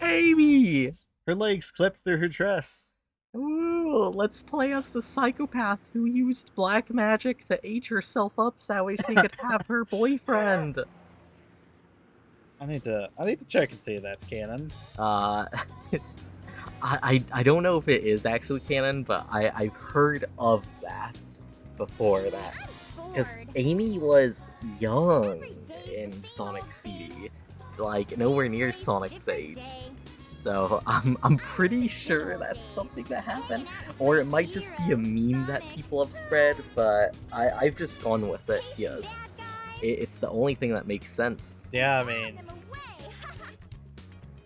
Amy! Her legs clipped through her dress. Ooh, let's play as the psychopath who used black magic to age herself up so she could have her boyfriend. I need to check and see if that's canon. Uh, I don't know if it is actually canon, but I've heard of that before that. Because Amy was young in Sonic CD, like nowhere near Sonic's age. So I'm pretty sure that's something that happened, or it might just be a meme that people have spread. But I've just gone with it because it's the only thing that makes sense. Yeah, I mean,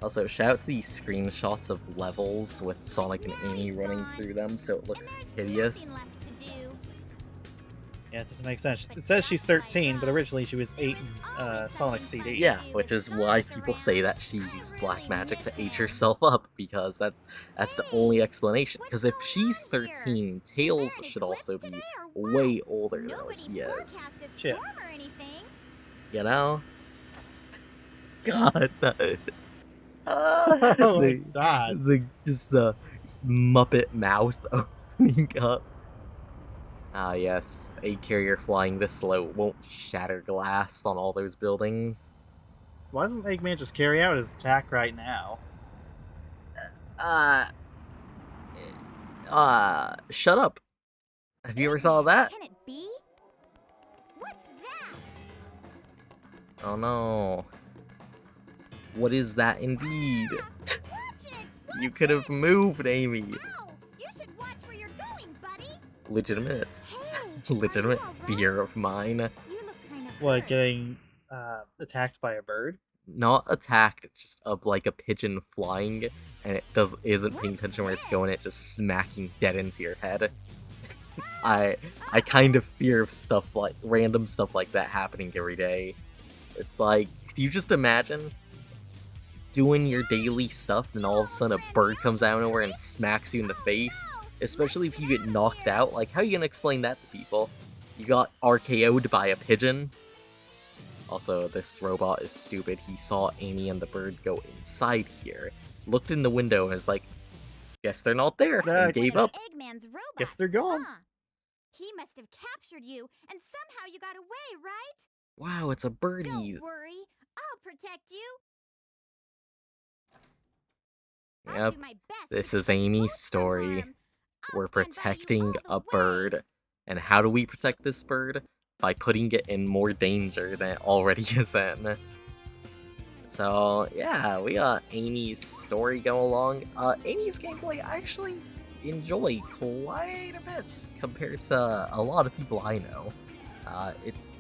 Also, shout out to these screenshots of levels with Sonic and Amy running through them, so it looks hideous. yeah, it doesn't make sense. It says she's 13, but originally she was 8 in Sonic CD. Yeah, which is why people say that she used black magic to age herself up, because that's the only explanation. Because if she's 13, Tails should also be way older than what he is. Shit. You know? God. Oh my god. Just the Muppet mouth opening up. Ah yes, a carrier flying this slow won't shatter glass on all those buildings. Why doesn't Eggman just carry out his attack right now? Shut up. Have you ever saw that? Can it be? What's that? Oh no. What is that indeed? Watch it! You could have moved, Amy. Ow! You should watch where you're going, buddy. Legitimate. Hey, Legitimate are you all fear right? of mine. You look kind of What, hurt. getting attacked by a bird? Not attacked, just like a pigeon flying, and it isn't paying attention where it's going, it just smacking dead into your head. I kind of fear stuff like random stuff like that happening every day. It's like, can you just imagine doing your daily stuff and all of a sudden a bird comes out of nowhere and smacks you in the face? Especially if you get knocked out. Like, how are you gonna explain that to people? You got RKO'd by a pigeon? Also, this robot is stupid. He saw Amy and the bird go inside here, looked in the window, and was like, guess they're not there, and gave up. Eggman's robot. Guess they're gone. Huh. He must have captured you, and somehow you got away, right? Wow, it's a birdie. Don't worry, I'll protect you. I'll Yep, do my best this to is keep you Amy's both from story. harm. I'll We're stand by you protecting all a the way. bird. And how do we protect this bird? By putting it in more danger than it already is in. So, yeah, we got Amy's story going along. Amy's gameplay I actually enjoy quite a bit compared to a lot of people I know. It's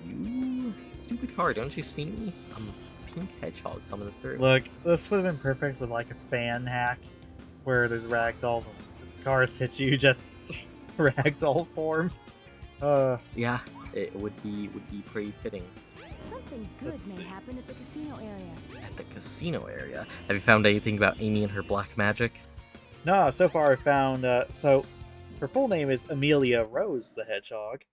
you, stupid car, don't you see me? I'm Pink Hedgehog coming through. Look, this would have been perfect with like a fan hack where there's ragdolls and the cars hit you just ragdoll form. Yeah, it would be pretty fitting. Something good Let's may see. happen at the casino area. At the casino area. Have you found anything about Amy and her black magic? No, so far I found so her full name is Amelia Rose the Hedgehog,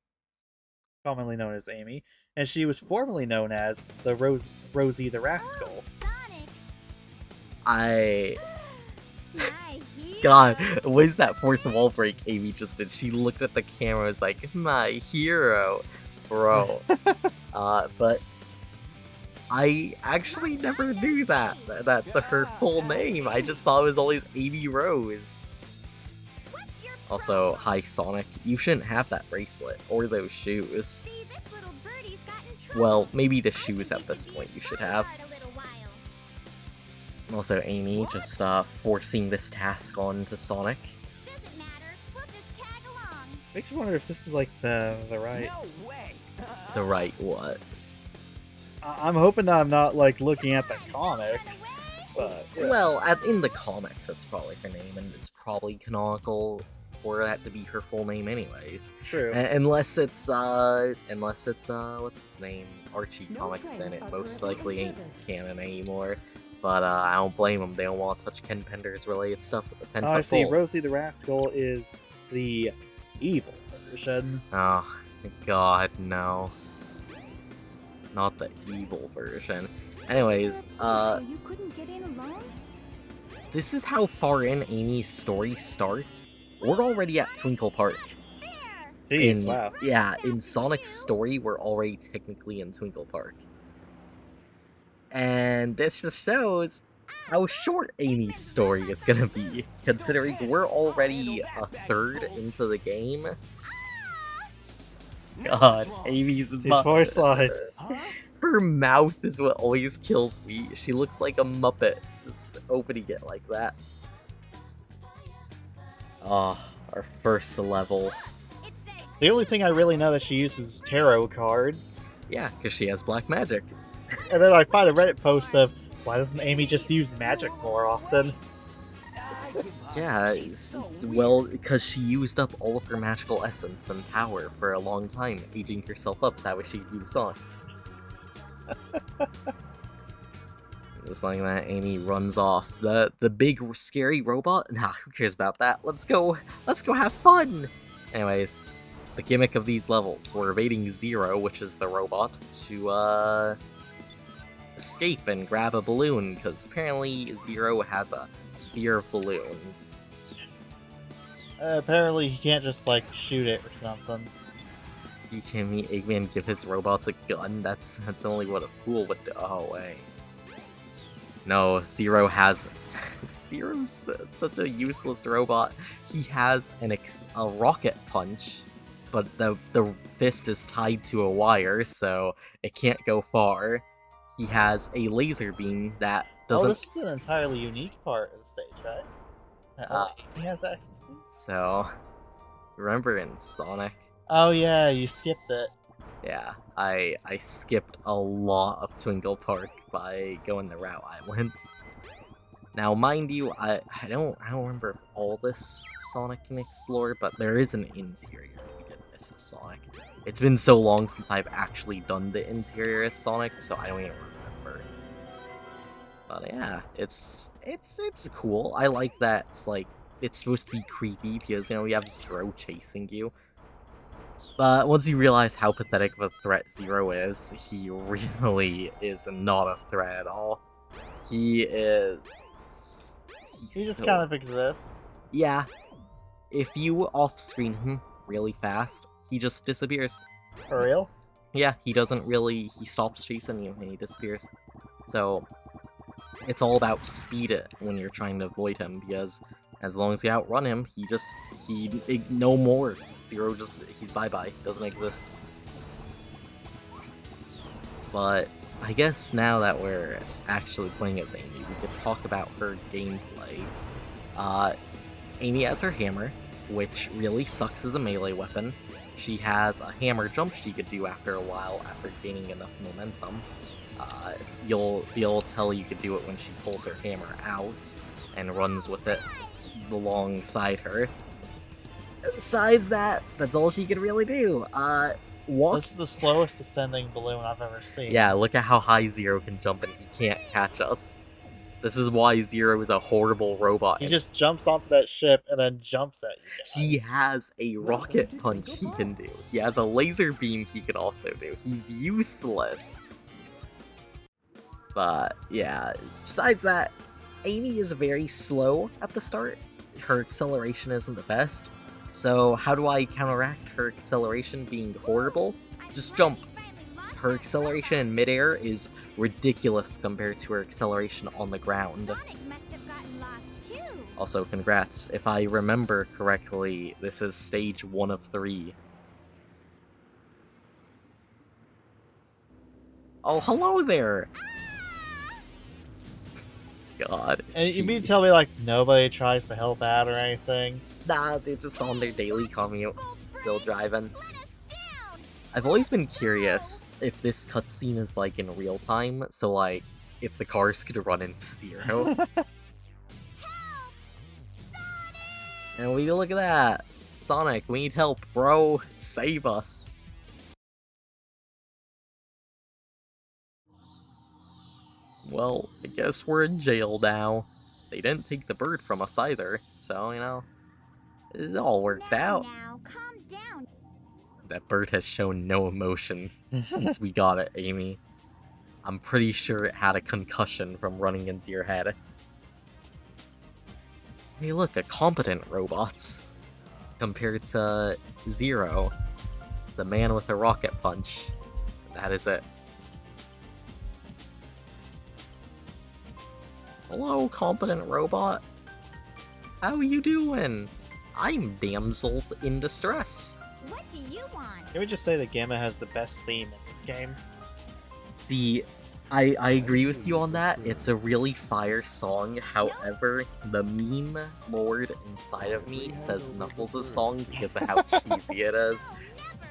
commonly known as Amy, and she was formerly known as the Rosie the Rascal. Sonic, I... my hero. God, what is that fourth wall break Amy just did? She looked at the camera and was like, my hero. Bro. But I actually never knew that. That's her full name. I just thought it was always Amy Rose. What's your Also, problem? hi Sonic, you shouldn't have that bracelet, or those shoes. See, this little birdie's got in trouble. Well, maybe the I shoes think at this should point you be should my have. guard a little while. Also, Amy just forcing this task on to Sonic. Doesn't matter. We'll just tag along. Makes you wonder if this is like the right. No way. The right what? I'm hoping that I'm not like looking at the comics, but yeah. Well, in the comics, that's probably her name, and it's probably canonical for that to be her full name, anyways. True. Unless it's what's his name? Archie No Comics, trains then it are most currently likely in ain't service. canon anymore. But I don't blame them. They don't want to touch Ken Penders related stuff with the 10 I foot see. pole. Rosie the Rascal is the evil version. Oh, God, no. Not the evil version. Anyways, So you couldn't get in alone? this is how far in Amy's story starts. We're already at Twinkle Park. Jeez, wow. Yeah, in Sonic's story, we're already technically in Twinkle Park. And this just shows how short Amy's story is gonna be, considering we're already a third into the game. God, Amy's These mouth. voice lines. Her mouth is what always kills me. She looks like a Muppet, just opening it like that. Ah, our first level. The only thing I really know that she uses tarot cards. Yeah, because she has black magic. And then I find a Reddit post of, why doesn't Amy just use magic more often? Yeah, well, because she used up all of her magical essence and power for a long time, aging herself up so that way she could be the Sonic. Just like that, Amy runs off. The big scary robot? Nah, who cares about that? Let's go have fun! Anyways, the gimmick of these levels, we're evading Zero, which is the robot, to escape and grab a balloon, because apparently Zero has a fear of balloons. Apparently he can't just, like, shoot it or something. You can make Eggman give his robots a gun? That's only what a fool would do. Oh, wait. No, Zero has... Zero's such a useless robot. He has a rocket punch, but the fist is tied to a wire, so it can't go far. He has a laser beam that doesn't... Oh, this is an entirely unique part of the stage, right? That only he has access to? So, remember in Sonic? Oh yeah, you skipped it. Yeah, I skipped a lot of Twinkle Park by going the route I went. Now, mind you, I don't remember if all this Sonic can explore, but there is an interior we did miss as Sonic. It's been so long since I've actually done the interior as Sonic, so I don't even remember. But yeah, it's cool. I like that it's supposed to be creepy because, you know, you have Zero chasing you. But once you realize how pathetic of a threat Zero is, he really is not a threat at all. He just kind of exists. Yeah. If you off-screen him really fast, he just disappears. For real? Yeah, he stops chasing you and he disappears. So, it's all about speed when you're trying to avoid him, because as long as you outrun him, no more. Zero he's bye-bye, doesn't exist. But I guess now that we're actually playing as Amy, we could talk about her gameplay. Amy has her hammer, which really sucks as a melee weapon. She has a hammer jump she could do after a while, after gaining enough momentum. You'll be able to tell you could do it when she pulls her hammer out and runs with it alongside her. Besides that, that's all she can really do. Walk. This is the slowest ascending balloon I've ever seen. Yeah, look at how high Zero can jump and he can't catch us. This is why Zero is a horrible robot. He just jumps onto that ship and then jumps at you guys. He has a rocket punch he can do. He has a laser beam he can also do. He's useless. But yeah, besides that, Amy is very slow at the start. Her acceleration isn't the best. So how do I counteract her acceleration being horrible? Just jump. Her acceleration in midair is ridiculous compared to her acceleration on the ground. Sonic must have gotten lost too. Also, congrats. If I remember correctly, this is stage 1 of 3. Oh, hello there! God. And you mean to tell me, like, nobody tries to help out or anything? Nah, they're just on their daily commute, still driving. I've always been curious if this cutscene is, like, in real time, so, like, if the cars could run into Zero. And we look at that! Sonic, we need help, bro! Save us! Well, I guess we're in jail now. They didn't take the bird from us either, so, you know, it all worked out. Now, calm down. That bird has shown no emotion since we got it, Amy. I'm pretty sure it had a concussion from running into your head. Hey look, a competent robot. Compared to Zero, the man with a rocket punch. That is it. Hello, competent robot. How you doing? I'm damsel in distress. What do you want? Can we just say that Gamma has the best theme in this game? See, I agree with you on that. It's a really fire song. However, the meme lord inside of me says Knuckles' song because of how cheesy it is. Oh, never!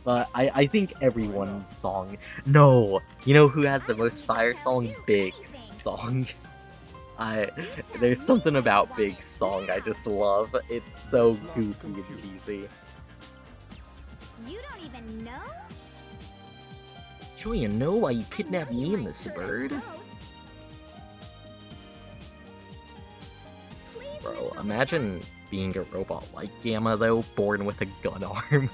But I think everyone's song. No, you know who has the most fire song? Big's song. There's something about Big's song I just love. It's so goofy and cheesy. You don't even know? Sure you know why you kidnapped me and this bird? Please Bro, lift the imagine being a robot like Gamma though, born with a gun arm.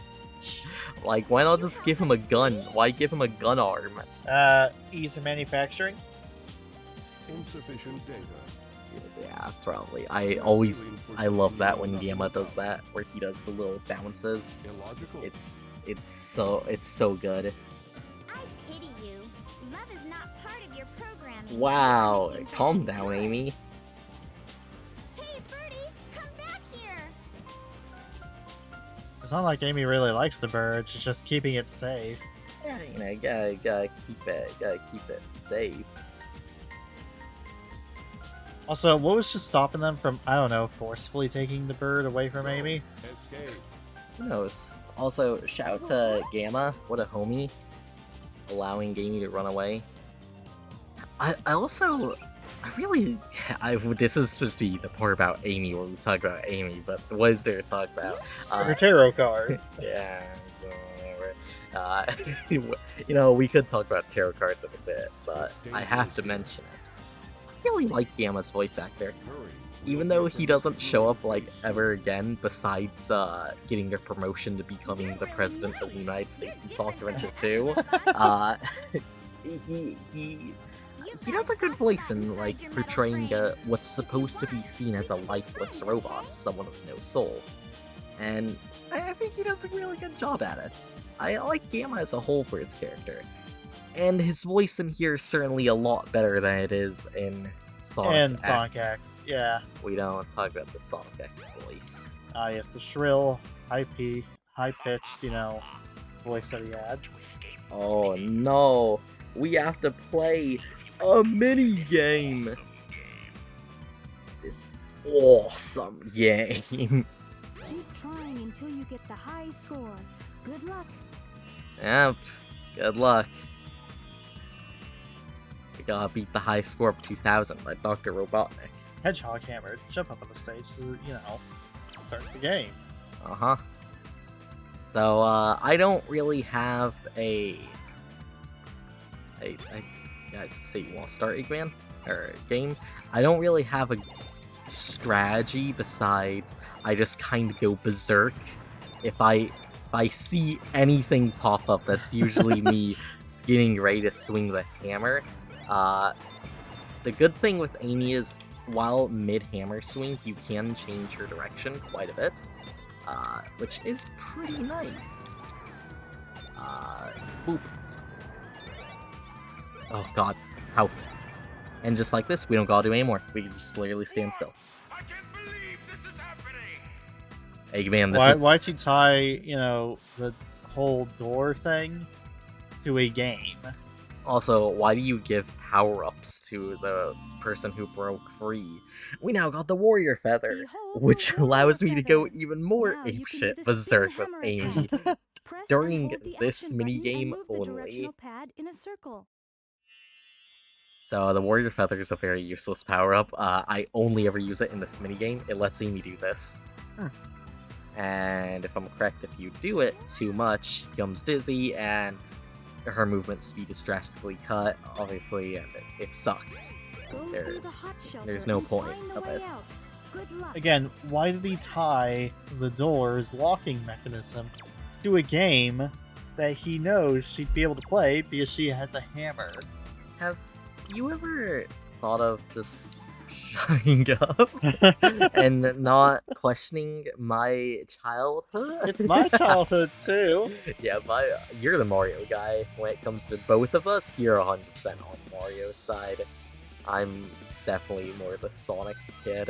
Like, why not just give him a gun? Why give him a gun arm? Ease of manufacturing? Insufficient data. Yeah, probably. I love that when Gamma does that, where he does the little bounces. Illogical. It's so good. I pity you. Love is not part of your programming. Wow, You can calm tell down, it. Amy. Hey, Birdie, come back here. It's not like Amy really likes the bird, she's just keeping it safe. Yeah, you know, gotta keep it safe. Also, what was just stopping them from, I don't know, forcefully taking the bird away from Amy? Escape. Who knows? Also, shout out to Gamma, what a homie, allowing Amy to run away. This is supposed to be the part about Amy where we talk about Amy, but what is there to talk about? Her tarot cards. Yeah, so whatever. You know, we could talk about tarot cards in a bit, but I have to mention it. I really like Gamma's voice actor. Hurry. Even though he doesn't show up like ever again, besides getting a promotion to becoming the president of the United States in Sonic Adventure 2, he does a good voice in like portraying what's supposed to be seen as a lifeless robot, someone with no soul, and I think he does a really good job at it. I like Gamma as a whole for his character, and his voice in here is certainly a lot better than it is in Sonic And X. Sonic X, yeah. We don't talk about the Sonic X voice. Ah, yes, the shrill, high-pitched, voice that he had. Oh no, we have to play a mini game. This awesome game. Keep trying until you get the high score. Good luck. Yep, good luck. We gotta beat the high score of 2000 by Dr. Robotnik. Hedgehog hammered, jump up on the stage to, start the game. Uh-huh. So, I don't really have guys, say you want to start Eggman? Or a game? I don't really have a strategy besides I just kind of go berserk. If I see anything pop up, that's usually me getting ready to swing the hammer. The good thing with Amy is while mid-hammer swing, you can change your direction quite a bit, which is pretty nice. Boop. Oh god, health. And just like this, we don't gotta do any more. We can just literally stand still. I can't believe this is happening. Eggman, this is... Why'd you tie, the whole door thing to a game? Also, why do you give power-ups to the person who broke free? We now got the Warrior Feather, Behold the which Warrior allows me to go Feather. even more Now you can do apeshit the berserk spin with hammer Amy. attack. Press and During hold the this action button and minigame move the only. directional pad in a circle. So the Warrior Feather is a very useless power-up. I only ever use it in this minigame. It lets Amy do this. And if I'm correct, if you do it too much, she becomes dizzy, and her movement speed is drastically cut, obviously, and it sucks. Go through the There's hot shelter no and point find the of way it. out. Good luck. Again, why did he tie the door's locking mechanism to a game that he knows she'd be able to play because she has a hammer? Have you ever thought of just shutting up and not questioning my childhood. It's my childhood too. Yeah, you're the Mario guy. When it comes to both of us, you're 100% on Mario's side. I'm definitely more the Sonic kid.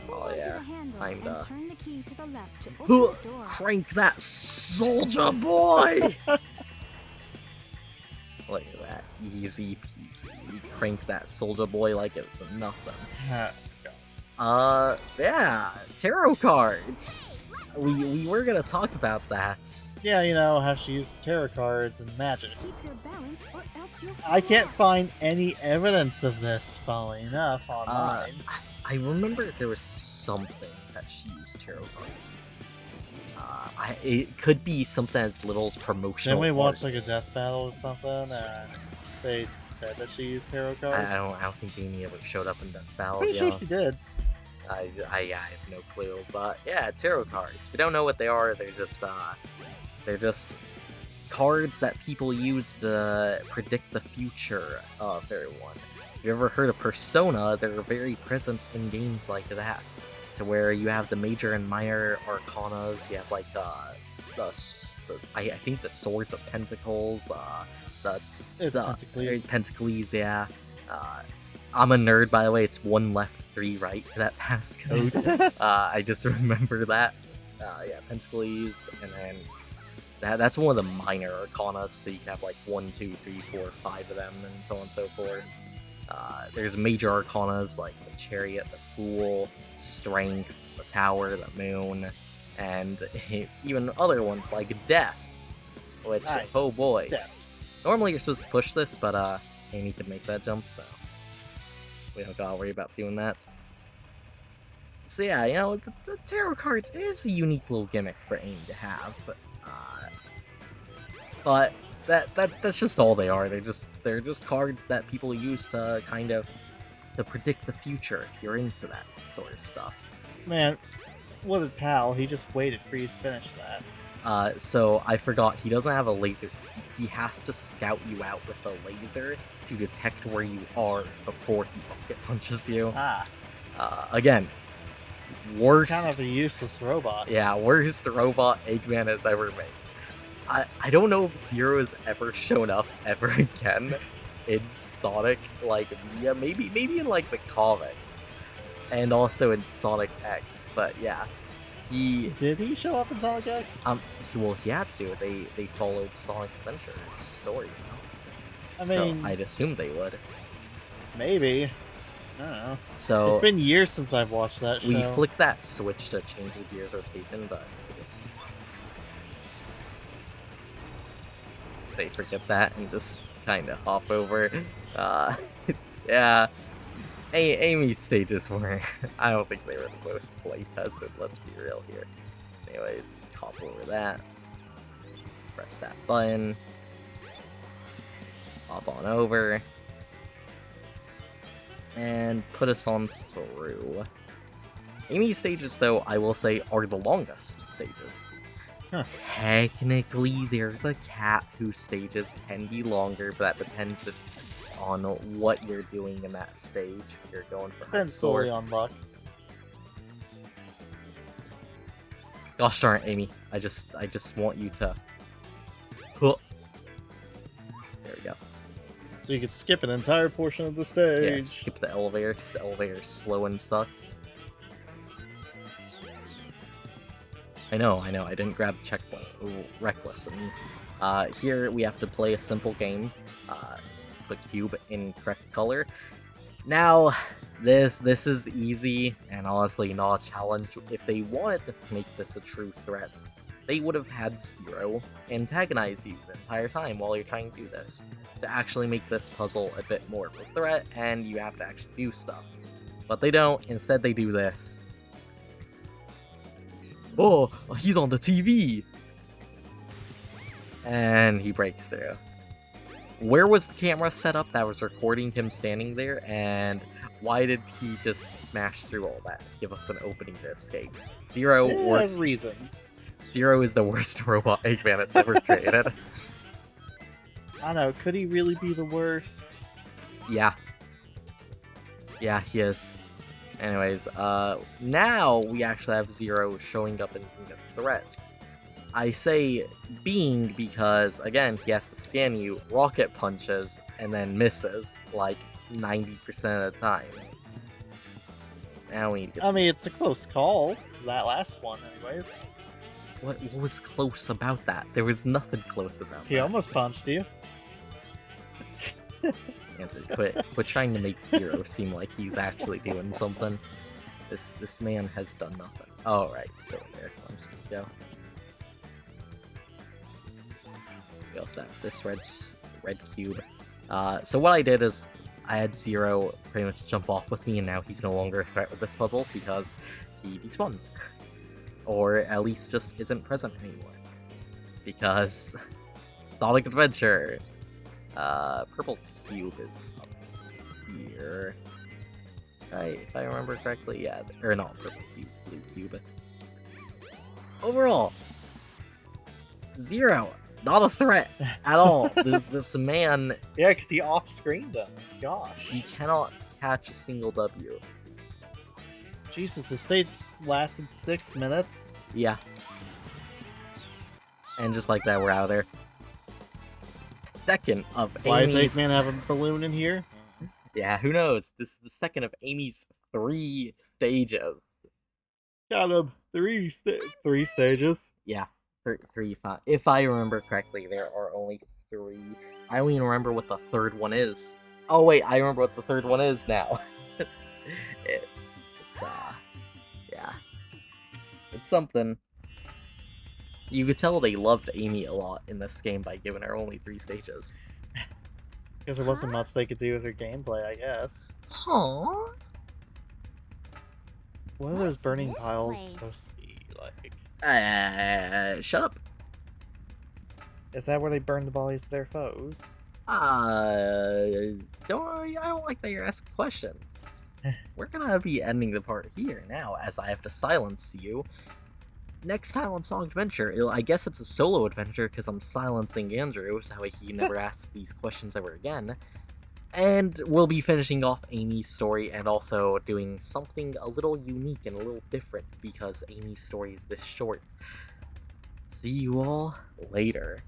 Hold Oh onto yeah, the handle I'm and the- turn the key to the left to open the door. Crank that soldier boy! Look at that, easy peasy. You crank that soldier boy like it was nothing. Yeah, tarot cards. We were gonna talk about that. Yeah, you know how she uses tarot cards and magic. Keep your balance or else you'll I fall can't off. find any evidence of this, funnily enough, online. I remember there was something that she used tarot cards. It could be something as little as promotional. Then we watched art. like a death battle or something, and they said that she used tarot cards. I don't think Amy ever showed up in Death Battle. Pretty Yeah, sure she did. I have no clue. But yeah, tarot cards. If you don't know what they are, they're just cards that people use to predict the future of everyone. If you ever heard of Persona, they're very present in games like that. To where you have the major and minor arcanas, you have like I think the Swords of Pentacles, It's the Pentacles. Pentacles, yeah. I'm a nerd, by the way. It's 1 left, 3 right for that passcode. I just remember that. Yeah, Pentacles, and then that's one of the minor arcanas, so you can have like 1, 2, 3, 4, 5 of them, and so on and so forth. There's major arcanas like the Chariot, the Fool, Strength, the Tower, the Moon, and even other ones like Death, which, Nice. oh boy. Step. Normally you're supposed to push this, but Amy could make that jump, so we don't gotta worry about doing that. So yeah, you know, the tarot cards is a unique little gimmick for Amy to have, but that's just all they are. They're just cards that people use to kind of to predict the future if you're into that sort of stuff. Man, what a pal. He just waited for you to finish that. So I forgot, he doesn't have a laser. He has to scout you out with a laser to detect where you are before he bucket punches you. Ah, Again, worst. kind of a useless robot. Yeah, worst robot Eggman has ever made. I don't know if Zero has ever shown up ever again in Sonic, like, yeah, maybe in like the comics, and also in Sonic X. But yeah, Did he show up in Sonic X? well, he had to. They followed Sonic Adventure's story, I mean, so I'd assume they would. maybe. I don't know. So It's been years since I've watched that show. we flick that switch to change the gears rotation, but they forget that and just kind of hop over. Yeah, Amy's stages were. I don't think they were the most play tested. Let's be real here. Anyways, hop over that. Press that button. Hop on over. And put us on through. Amy's stages, though, I will say, are the longest stages. Huh. Technically, there's a cap whose stages can be longer, but that depends on what you're doing in that stage. If you're going for high Depends score. solely on luck. Gosh darn it, Amy! I just want you to. Huh. There we go. So you could skip an entire portion of the stage. Yeah, skip the elevator because the elevator is slow and sucks. I know, I didn't grab the checkpoint. Ooh, reckless. And here we have to play a simple game. Put cube in correct color. Now, this is easy and honestly not a challenge. If they wanted to make this a true threat, they would have had Zero antagonize you the entire time while you're trying to do this, to actually make this puzzle a bit more of a threat, and you have to actually do stuff. But they don't. Instead, they do this. Oh, he's on the TV! And he breaks through. Where was the camera set up that was recording him standing there, and why did he just smash through all that? Give us an opening to escape. Zero Yeah, works. reasons. Zero is the worst robot Eggman that's ever created. I don't know. Could he really be the worst? Yeah. Yeah, he is. Anyways, now we actually have Zero showing up in King of Threats. I say being because, again, he has to scan you, rocket punches, and then misses, like, 90% of the time. Now we need to get... I mean, it's a close call. That last one, anyways. What was close about that? There was nothing close about He that. almost punched you. Andrew, quit trying to make Zero seem like he's actually doing something. This man has done nothing. Oh, right, go in there. Let's just go. We also have this red cube. So what I did is I had Zero pretty much jump off with me, and now he's no longer a threat with this puzzle because he despawned. Or at least just isn't present anymore. Because Sonic Adventure. Purple cube is up here. Right, if I remember correctly, yeah. Or not purple cube, blue cube. Overall, Zero, not a threat at all. this man, Yeah, because he off-screened them. Gosh. he cannot catch a single W. Jesus, the stage lasted 6 minutes. Yeah. And just like that, we're out of there. Second of Why did Amy's... Eggman have a balloon in here? Yeah, who knows? This is the second of Amy's 3 stages. Got him. Three stages. Yeah, three, five. If I remember correctly, there are only 3. I don't even remember what the third one is. Oh wait, I remember what the third one is now. It's yeah. It's something. You could tell they loved Amy a lot in this game by giving her only 3 stages. Because there wasn't much they could do with her gameplay, I guess. Huh? What are those What's burning this piles place? supposed to be like? Shut up. Is that where they burn the bodies of their foes? Don't worry, I don't like that you're asking questions. We're gonna be ending the part here now, as I have to silence you. Next time on Sonic Adventure, I guess it's a solo adventure because I'm silencing Andrew, so that way he never asks these questions ever again. And we'll be finishing off Amy's story and also doing something a little unique and a little different because Amy's story is this short. See you all later.